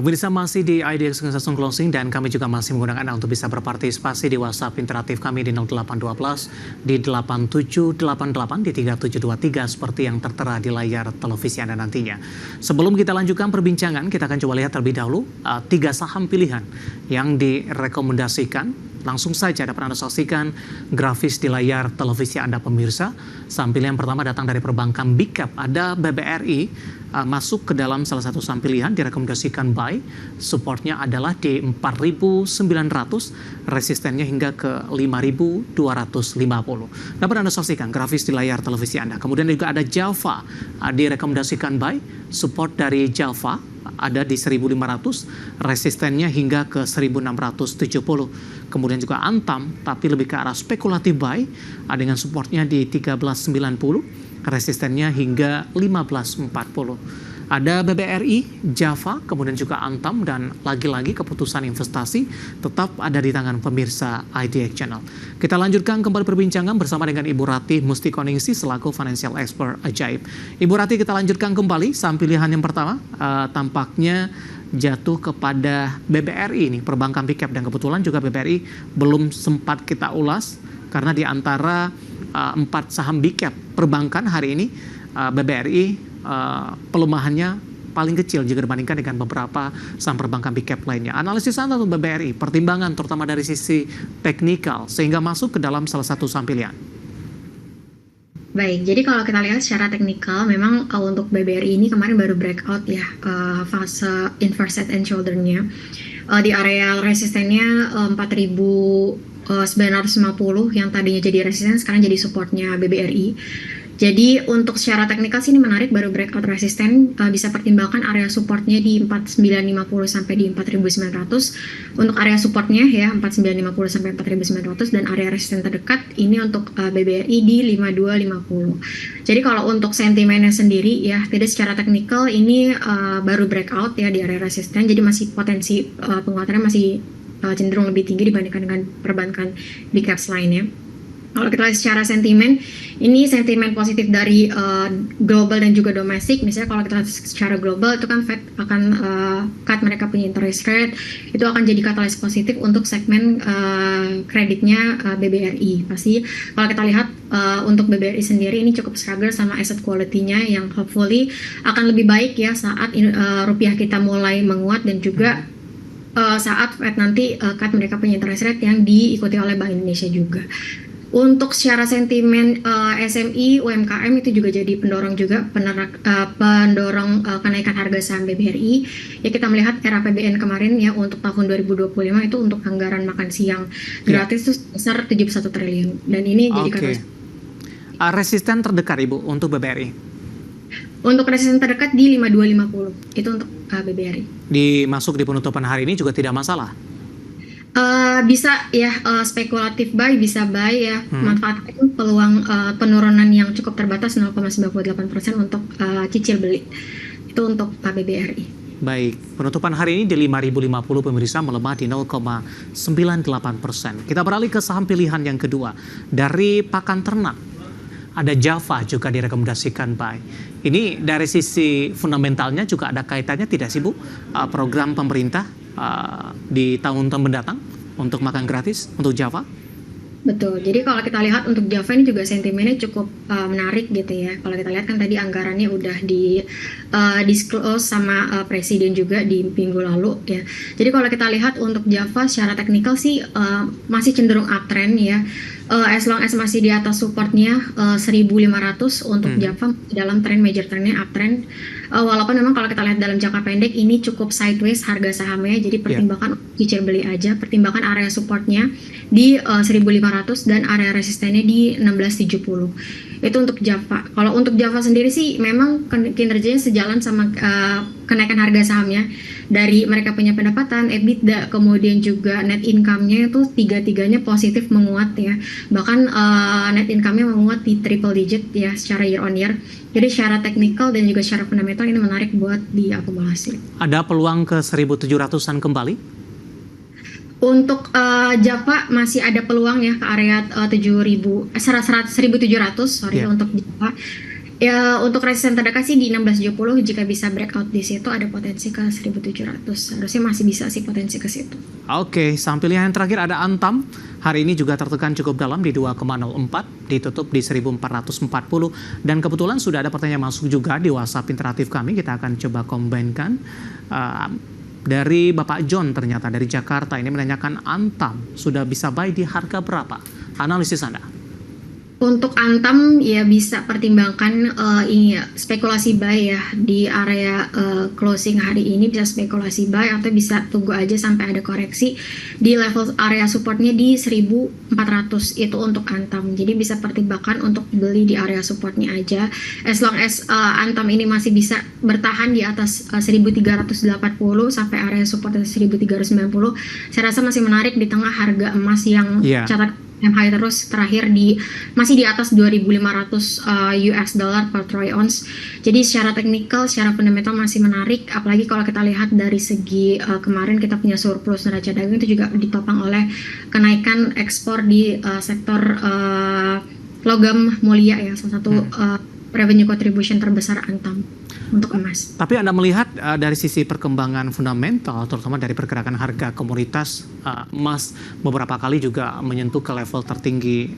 Pemirsa masih di IDX Langsung Closing dan kami juga masih menggunakan Anda untuk bisa berpartisipasi di WhatsApp interaktif kami di 0812 di 8788 di 3723 seperti yang tertera di layar televisi Anda nantinya. Sebelum kita lanjutkan perbincangan, kita akan coba lihat terlebih dahulu 3 saham pilihan yang direkomendasikan. Langsung saja dapat Anda saksikan grafis di layar televisi Anda pemirsa. Saham pilihan pertama datang dari perbankan Big Cap. Ada BBRI masuk ke dalam salah satu saham pilihan direkomendasikan buy. Supportnya adalah di 4.900, resistennya hingga ke 5.250. Dapat Anda saksikan grafis di layar televisi Anda. Kemudian juga ada Java direkomendasikan buy. Support dari Java ada di 1.500, resistennya hingga ke 1.670. Kemudian juga Antam, tapi lebih ke arah spekulatif buy, dengan supportnya di 13.90, resistennya hingga 15.40. Ada BBRI, Java, kemudian juga Antam, dan lagi-lagi keputusan investasi tetap ada di tangan pemirsa IDX Channel. Kita lanjutkan kembali perbincangan bersama dengan Ibu Ratih Mustikoningsih selaku Financial Expert Ajaib. Ibu Ratih, kita lanjutkan kembali saham pilihan yang pertama, tampaknya jatuh kepada BBRI ini, perbankan Big Cap, dan kebetulan juga BBRI belum sempat kita ulas karena di antara 4 saham Big Cap perbankan hari ini BBRI pelemahannya paling kecil jika dibandingkan dengan beberapa saham perbankan Big Cap lainnya. Analisis Anda untuk BBRI, pertimbangan terutama dari sisi teknikal sehingga masuk ke dalam salah satu saham pilihan. Baik, jadi kalau kita lihat secara teknikal, memang untuk BBRI ini kemarin baru breakout ya, fase inverse head and shoulder-nya. Di area resistennya 4.950 yang tadinya jadi resisten, sekarang jadi supportnya BBRI. Jadi untuk secara teknikal sih ini menarik, baru breakout resisten, bisa pertimbangkan area supportnya di 4.950 sampai di 4.900. Untuk area supportnya ya 4.950 sampai 4.900, dan area resisten terdekat ini untuk BBRI di 5.250. Jadi kalau untuk sentimennya sendiri ya, tidak secara teknikal ini baru breakout ya di area resisten, jadi masih potensi penguatannya masih cenderung lebih tinggi dibandingkan dengan perbankan Big Caps lainnya. Kalau kita lihat secara sentimen, ini sentimen positif dari global dan juga domestik. Misalnya kalau kita lihat secara global, itu kan Fed akan cut mereka punya interest rate, itu akan jadi katalis positif untuk segmen kreditnya BBRI. Pasti kalau kita lihat untuk BBRI sendiri ini cukup struggle sama asset quality-nya yang hopefully akan lebih baik ya saat rupiah kita mulai menguat, dan juga saat Fed nanti cut mereka punya interest rate yang diikuti oleh Bank Indonesia juga. Untuk secara sentimen SMI, UMKM itu juga jadi pendorong juga, pendorong kenaikan harga saham BBRI. Ya kita melihat RAPBN kemarin ya untuk tahun 2025 itu untuk anggaran makan siang gratis itu sebesar 71 triliun. Dan ini jadi kata resisten terdekat Ibu untuk BBRI. Untuk resisten terdekat di 5250. Itu untuk BBRI. Masuk di penutupan hari ini juga tidak masalah. Bisa ya, spekulatif buy bisa buy ya, manfaatkan peluang penurunan yang cukup terbatas 0,98% untuk cicil beli. Itu untuk BBRI. Baik, penutupan hari ini di 5.050 pemirsa, melemah di 0,98%. Kita beralih ke saham pilihan yang kedua dari pakan ternak. Ada Java juga direkomendasikan buy. Ini dari sisi fundamentalnya juga ada kaitannya tidak sih Bu? Program pemerintah di tahun-tahun mendatang untuk makan gratis untuk Java? Betul, jadi kalau kita lihat untuk Java ini juga sentimennya cukup menarik gitu ya. Kalau kita lihat kan tadi anggarannya udah di disclose sama Presiden juga di minggu lalu ya. Jadi kalau kita lihat untuk Java secara teknikal sih masih cenderung uptrend ya. As long as masih di atas supportnya 1.500 untuk Java dalam trend major trendnya uptrend. Walaupun memang kalau kita lihat dalam jangka pendek ini cukup sideways harga sahamnya, jadi pertimbangkan cicil beli aja, pertimbangkan area supportnya di 1.500 dan area resistennya di 1670. Itu untuk Java. Kalau untuk Java sendiri sih memang kinerjanya sejalan sama kenaikan harga sahamnya. Dari mereka punya pendapatan, EBITDA, kemudian juga net income-nya itu tiga-tiganya positif menguat ya. Bahkan net income-nya menguat di triple digit ya secara year on year. Jadi secara teknikal dan juga secara fundamental ini menarik buat diakumulasi. Ada peluang ke 1.700-an kembali? Untuk Java masih ada peluang ya ke area 1.700 untuk Java. Ya, untuk resisten terdekat sih di 1670, jika bisa breakout di situ ada potensi ke 1700. Harusnya masih bisa sih potensi ke situ. Oke, sampai yang terakhir ada Antam. Hari ini juga tertekan cukup dalam di 2,04, ditutup di 1440. Dan kebetulan sudah ada pertanyaan masuk juga di WhatsApp interaktif kami. Kita akan coba combine-kan. Dari Bapak John ternyata dari Jakarta ini menanyakan Antam sudah bisa buy di harga berapa? Analisis Anda. Untuk Antam ya bisa pertimbangkan ini ya, spekulasi buy ya di area closing hari ini, bisa spekulasi buy atau bisa tunggu aja sampai ada koreksi di level area supportnya di 1400 itu untuk Antam. Jadi bisa pertimbangkan untuk beli di area supportnya aja. As long as Antam ini masih bisa bertahan di atas 1380 sampai area support 1390, saya rasa masih menarik di tengah harga emas yang catat high terus terakhir masih di atas 2.500 US dollar per troy ounce. Jadi secara teknikal, secara fundamental masih menarik, apalagi kalau kita lihat dari segi kemarin kita punya surplus neraca dagang itu juga ditopang oleh kenaikan ekspor di sektor logam mulia ya, salah satu revenue contribution terbesar Antam untuk emas. Tapi Anda melihat dari sisi perkembangan fundamental, terutama dari pergerakan harga komoditas emas beberapa kali juga menyentuh ke level tertinggi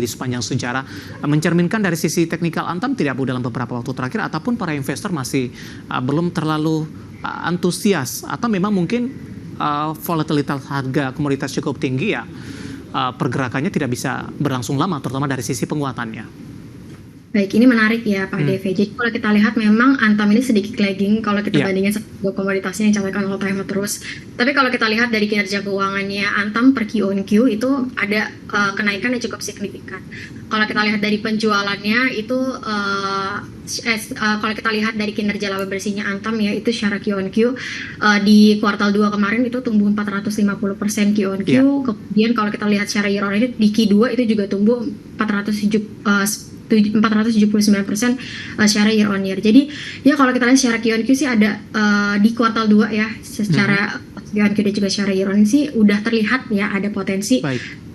di sepanjang sejarah, mencerminkan dari sisi teknikal Antam tidak Bu dalam beberapa waktu terakhir, ataupun para investor masih belum terlalu antusias, atau memang mungkin volatilitas harga komoditas cukup tinggi ya, pergerakannya tidak bisa berlangsung lama, terutama dari sisi penguatannya. Baik, ini menarik ya Pak DV. Jadi kalau kita lihat memang Antam ini sedikit lagging kalau kita bandingin sama komoditasnya yang catatkan all time terus. Tapi kalau kita lihat dari kinerja keuangannya Antam per Q on Q itu ada kenaikan yang cukup signifikan. Kalau kita lihat dari penjualannya itu kalau kita lihat dari kinerja laba bersihnya Antam ya, itu secara Q on Q di kuartal 2 kemarin itu tumbuh 450% Q on Q. Kemudian kalau kita lihat secara year on year di Q2 itu juga tumbuh 479% secara year on year. Jadi ya kalau kita lihat secara Q on Q sih ada di kuartal 2 ya, secara Q on Q dan juga secara year on year sih udah terlihat ya ada potensi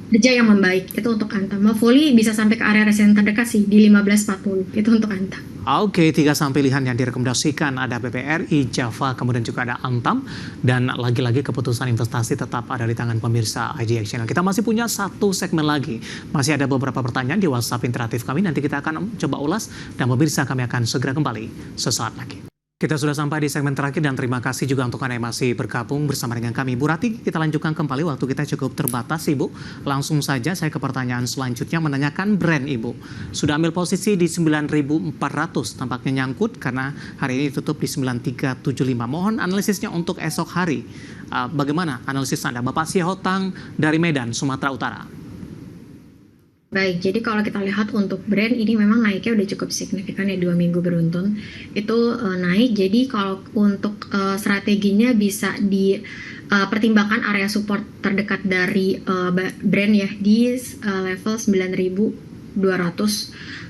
kerja yang membaik. Itu untuk Antam. Hopefully bisa sampai ke area resisten terdekat sih di 1540. Itu untuk Antam. Oke, 3 saham pilihan yang direkomendasikan ada BBRI, Java, kemudian juga ada Antam, dan lagi-lagi keputusan investasi tetap ada di tangan pemirsa IDX Channel. Kita masih punya satu segmen lagi, masih ada beberapa pertanyaan di WhatsApp interaktif kami, nanti kita akan coba ulas, dan pemirsa kami akan segera kembali sesaat lagi. Kita sudah sampai di segmen terakhir dan terima kasih juga untuk Anda yang masih bergabung bersama dengan kami. Bu Rati, kita lanjutkan kembali, waktu kita cukup terbatas Ibu. Langsung saja saya ke pertanyaan selanjutnya menanyakan brand Ibu. Sudah ambil posisi di 9.400, tampaknya nyangkut karena hari ini tutup di 9.375. Mohon analisisnya untuk esok hari. Bagaimana analisis Anda? Bapak Siahotang dari Medan, Sumatera Utara. Baik, jadi kalau kita lihat untuk brand ini memang naiknya udah cukup signifikan ya, 2 minggu beruntun itu naik. Jadi kalau untuk strateginya bisa dipertimbangkan area support terdekat dari brand ya di level 9.200.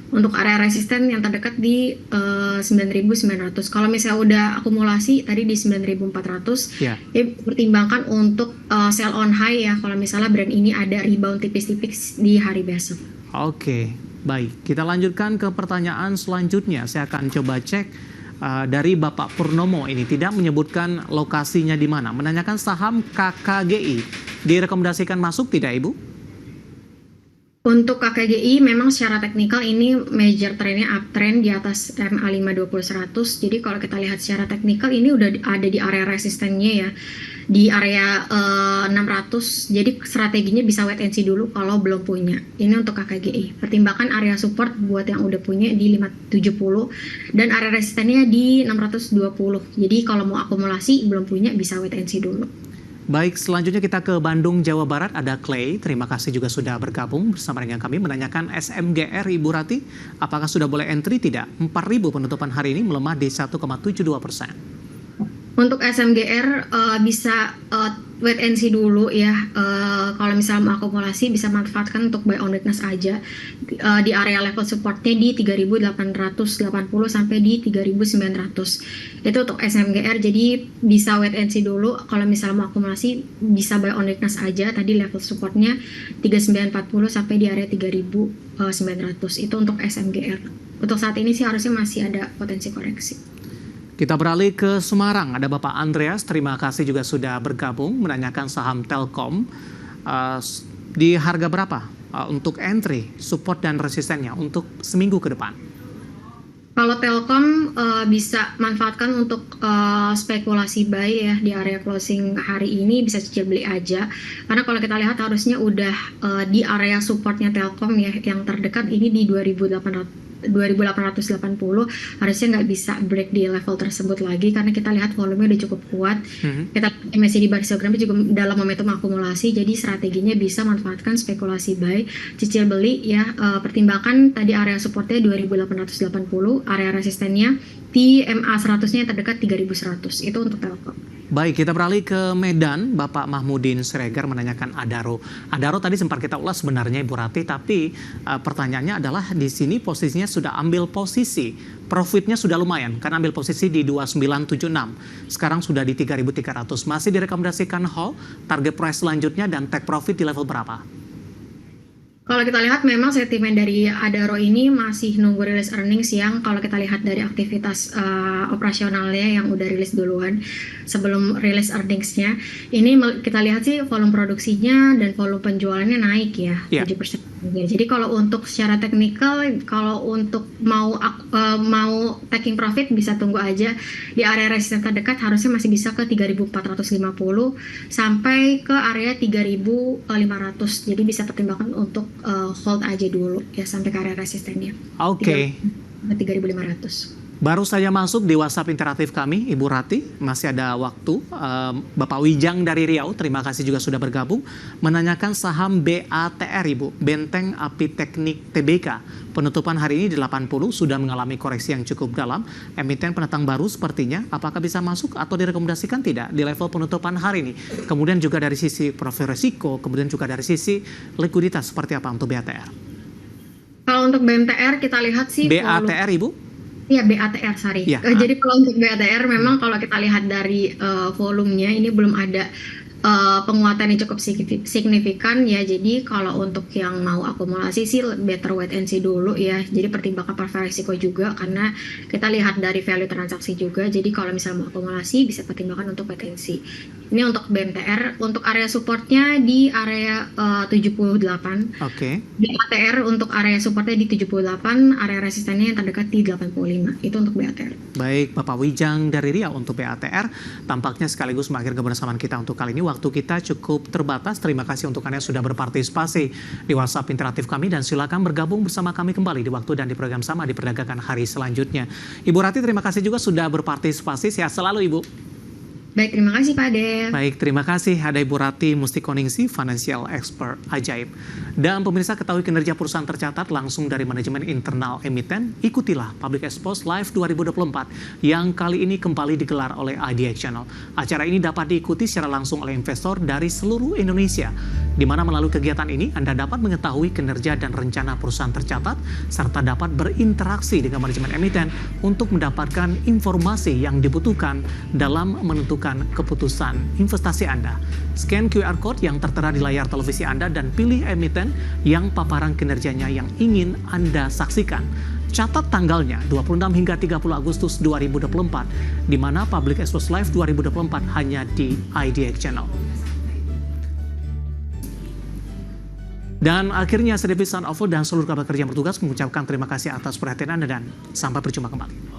Untuk area resisten yang terdekat di 9.900. Kalau misalnya udah akumulasi tadi di 9.400, ya pertimbangkan untuk sell on high ya kalau misalnya brand ini ada rebound tipis-tipis di hari besok. Oke, baik. Kita lanjutkan ke pertanyaan selanjutnya. Saya akan coba cek dari Bapak Purnomo ini, tidak menyebutkan lokasinya di mana. Menanyakan saham KKGI. Direkomendasikan masuk tidak Ibu? Untuk KKGI memang secara teknikal ini major trendnya uptrend di atas MA 520-100. Jadi kalau kita lihat secara teknikal ini udah ada di area resistennya ya, di area 600. Jadi strateginya bisa wait and see dulu kalau belum punya. Ini untuk KKGI. Pertimbangkan area support buat yang udah punya di 570 dan area resistennya di 620. Jadi kalau mau akumulasi belum punya bisa wait and see dulu. Baik, selanjutnya kita ke Bandung, Jawa Barat. Ada Clay, terima kasih juga sudah bergabung bersama dengan kami. Menanyakan SMGR, Ibu Rati, apakah sudah boleh entry tidak? 4.000 penutupan hari ini melemah di 1,72%. Untuk SMGR bisa wait and see dulu ya. Kalau misalnya mau akumulasi bisa manfaatkan untuk buy on weakness aja. Di area level supportnya di 3.880 sampai di 3.900. Itu untuk SMGR, jadi bisa wait and see dulu. Kalau misalnya mau akumulasi bisa buy on weakness aja. Tadi level supportnya 3.940 sampai di area 3.900. Itu untuk SMGR. untuk saat ini sih harusnya masih ada potensi koreksi. Kita beralih ke Semarang, ada Bapak Andreas, terima kasih juga sudah bergabung menanyakan saham Telkom. Di harga berapa untuk entry, support dan resistennya untuk seminggu ke depan? Kalau Telkom bisa manfaatkan untuk spekulasi buy ya di area closing hari ini, bisa cicil beli aja. Karena kalau kita lihat harusnya udah di area supportnya Telkom ya yang terdekat ini di 2880, harusnya nggak bisa break di level tersebut lagi karena kita lihat volumenya udah cukup kuat. Kita MACD barometer juga dalam momentum akumulasi, jadi strateginya bisa manfaatkan spekulasi buy, cicil beli ya. Pertimbangkan tadi area supportnya 2880, area resistennya di MA 100-nya yang terdekat 3100, itu untuk Telkom. Baik, kita beralih ke Medan. Bapak Mahmudin Siregar menanyakan Adaro. Adaro tadi sempat kita ulas sebenarnya Ibu Rati, tapi pertanyaannya adalah di sini posisinya sudah ambil posisi. Profitnya sudah lumayan, karena ambil posisi di 2976. Sekarang sudah di 3300. Masih direkomendasikan hold, target price selanjutnya dan take profit di level berapa? Kalau kita lihat memang sentimen dari Adaro ini masih nunggu rilis earnings yang kalau kita lihat dari aktivitas operasionalnya yang udah rilis duluan sebelum rilis earningsnya, ini kita lihat sih volume produksinya dan volume penjualannya naik ya, 7%. Jadi kalau untuk secara teknikal, kalau untuk mau taking profit bisa tunggu aja di area resisten terdekat, harusnya masih bisa ke 3450 sampai ke area 3500. Jadi bisa pertimbangkan untuk hold aja dulu ya sampai ke area resistennya. Oke. 3500. Baru saja masuk di WhatsApp interaktif kami, Ibu Rati, masih ada waktu. Bapak Wijang dari Riau, terima kasih juga sudah bergabung, menanyakan saham BATR, Ibu, Benteng Api Teknik Tbk. Penutupan hari ini di 80, sudah mengalami koreksi yang cukup dalam. Emiten pendatang baru sepertinya, apakah bisa masuk atau direkomendasikan tidak di level penutupan hari ini? Kemudian juga dari sisi profil resiko, kemudian juga dari sisi likuiditas, seperti apa untuk BATR? Kalau untuk BMTR kita lihat sih BATR, Ibu? Iya, BATR, sorry. Ya. Jadi kalau untuk BATR memang kalau kita lihat dari volumenya ini belum ada penguatan yang cukup signifikan ya. Jadi kalau untuk yang mau akumulasi sih better wait and see dulu ya. Jadi pertimbangkan profil risiko juga karena kita lihat dari value transaksi juga. Jadi kalau misalnya mau akumulasi bisa pertimbangkan untuk wait and see. Ini untuk BMTR, untuk area supportnya di area 78. Oke. BATR untuk area supportnya di 78, area resistennya yang terdekat di 85. Itu untuk BATR. Baik, Bapak Wijang dari Riau untuk BATR. Tampaknya sekaligus mengakhiri kebersamaan kita untuk kali ini. Waktu kita cukup terbatas. Terima kasih untuk Anda yang sudah berpartisipasi di WhatsApp interaktif kami dan silakan bergabung bersama kami kembali di waktu dan di program sama di perdagangan hari selanjutnya. Ibu Rati, terima kasih juga sudah berpartisipasi. Sehat selalu, Ibu. Baik, terima kasih Pak Ade. Baik, terima kasih. Ada Ibu Rati Mustikoningsih, Financial Expert Ajaib. Dan pemirsa, ketahui kinerja perusahaan tercatat langsung dari manajemen internal emiten. Ikutilah Public Expose Live 2024 yang kali ini kembali digelar oleh IDX Channel. Acara ini dapat diikuti secara langsung oleh investor dari seluruh Indonesia, di mana melalui kegiatan ini Anda dapat mengetahui kinerja dan rencana perusahaan tercatat, serta dapat berinteraksi dengan manajemen emiten untuk mendapatkan informasi yang dibutuhkan dalam menentukan keputusan investasi Anda. Scan QR Code yang tertera di layar televisi Anda dan pilih emiten yang paparan kinerjanya yang ingin Anda saksikan. Catat tanggalnya 26 hingga 30 Agustus 2024, di mana Public Expose Live 2024 hanya di IDX Channel. Dan akhirnya saya David Sandoval dan seluruh kerabat kerja yang bertugas mengucapkan terima kasih atas perhatian Anda dan sampai berjumpa kembali.